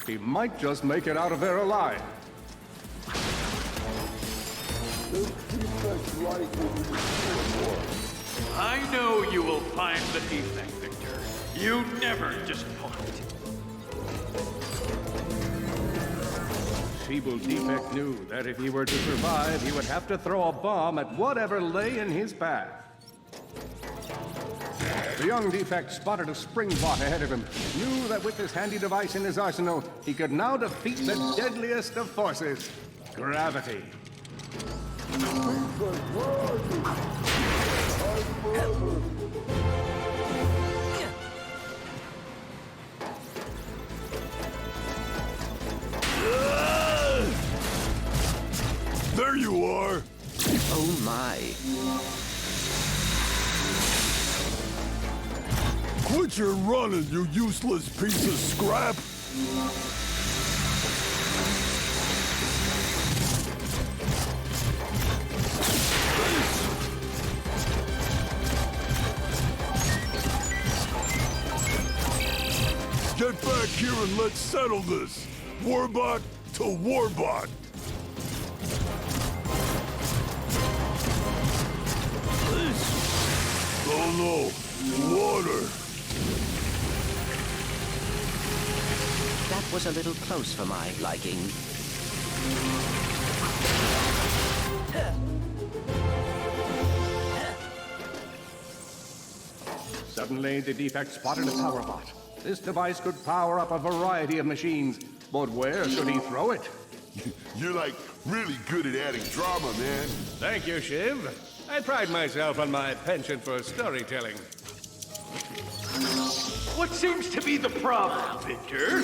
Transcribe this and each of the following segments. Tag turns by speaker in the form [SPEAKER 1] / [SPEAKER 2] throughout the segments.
[SPEAKER 1] He might just make it out of there alive.
[SPEAKER 2] I know you will find the defect, Victor. You never disappoint.
[SPEAKER 1] Feeble Defect knew that if he were to survive, he would have to throw a bomb at whatever lay in his path. The young Defect spotted a spring bot ahead of him, knew that with this handy device in his arsenal, he could now defeat the deadliest of forces, gravity.
[SPEAKER 3] There you are!
[SPEAKER 4] Oh my.
[SPEAKER 3] Quit your running, you useless piece of scrap! Get back here and let's settle this! Warbot to Warbot! Oh no! Water!
[SPEAKER 4] That was a little close for my liking.
[SPEAKER 1] Suddenly, the Defect spotted a power bot. This device could power up a variety of machines, but where should he throw it?
[SPEAKER 3] You're like really good at adding drama, man.
[SPEAKER 1] Thank you, Shiv. I pride myself on my penchant for storytelling.
[SPEAKER 2] What seems to be the problem, Victor?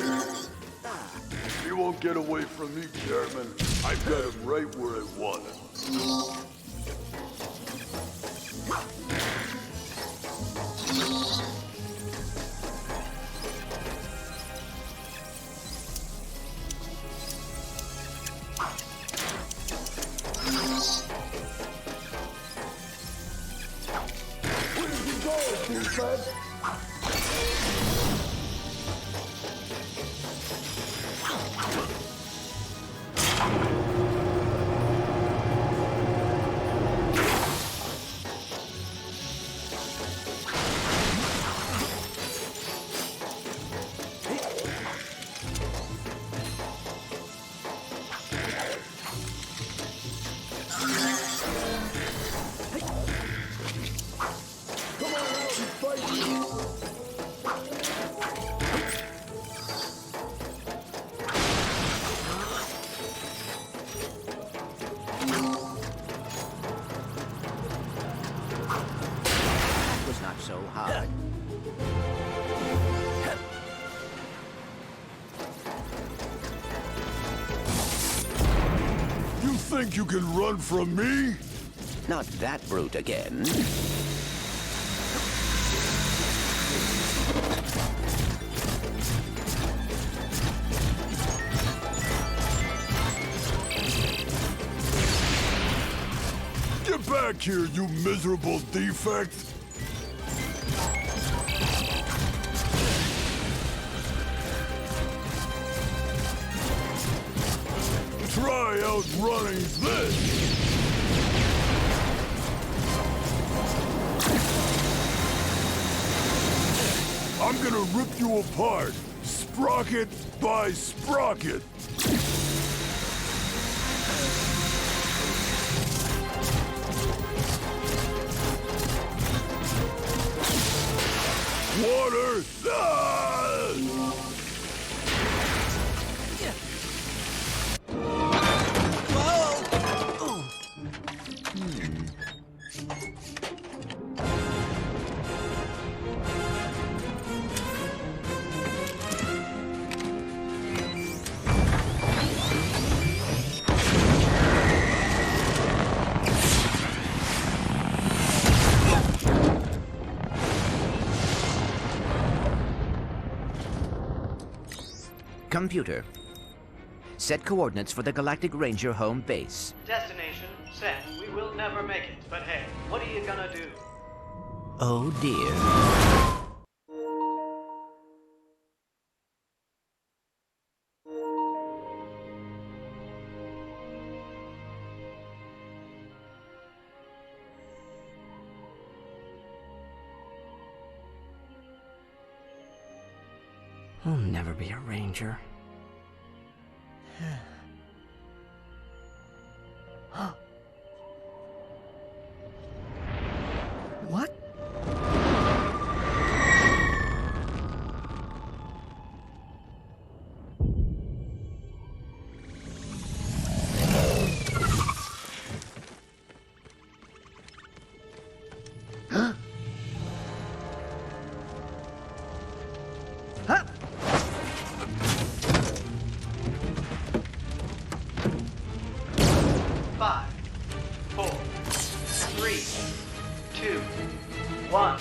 [SPEAKER 3] He won't get away from me, Chairman. I've got him right where I want him.
[SPEAKER 4] So hard.
[SPEAKER 3] You think you can run from me?
[SPEAKER 4] Not that brute again.
[SPEAKER 3] Get back here, you miserable defect! Try outrunning this! I'm gonna rip you apart, sprocket by sprocket! Water! Ah!
[SPEAKER 4] Computer. Set coordinates for the Galactic Ranger home base.
[SPEAKER 5] Destination set. We will never make it. But hey, what are you gonna do?
[SPEAKER 4] Oh dear.
[SPEAKER 6] I'll never be a ranger. What?
[SPEAKER 5] Five, four, three, two, one.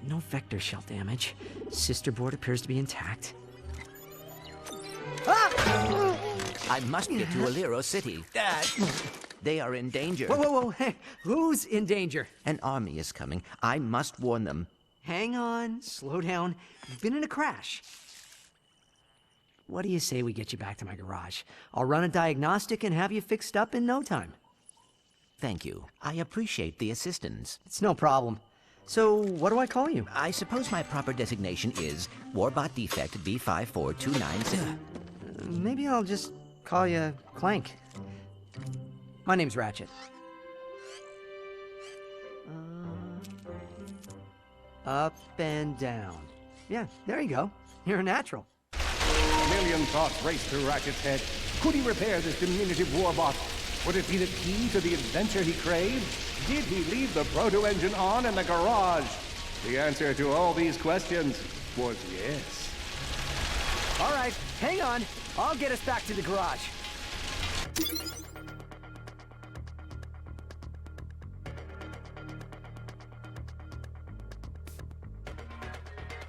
[SPEAKER 6] No vector shell damage. Sister board appears to be intact.
[SPEAKER 4] I must get to Alero City. They are in danger.
[SPEAKER 6] Whoa, whoa, whoa! Hey, who's in danger?
[SPEAKER 4] An army is coming. I must warn them.
[SPEAKER 6] Hang on, slow down. You've been in a crash. What do you say we get you back to my garage? I'll run a diagnostic and have you fixed up in no time.
[SPEAKER 4] Thank you. I appreciate the assistance.
[SPEAKER 6] It's no problem. So, what do I call you?
[SPEAKER 4] I suppose my proper designation is Warbot Defect B54296.
[SPEAKER 6] Maybe I'll just call you Clank. My name's Ratchet. Up and down. Yeah, there you go. You're a natural.
[SPEAKER 1] A million thoughts raced through Ratchet's head. Could he repair this diminutive warbot? Would it be the key to the adventure he craved? Did he leave the proto-engine on in the garage? The answer to all these questions was yes.
[SPEAKER 6] All right, hang on. I'll get us back to the garage.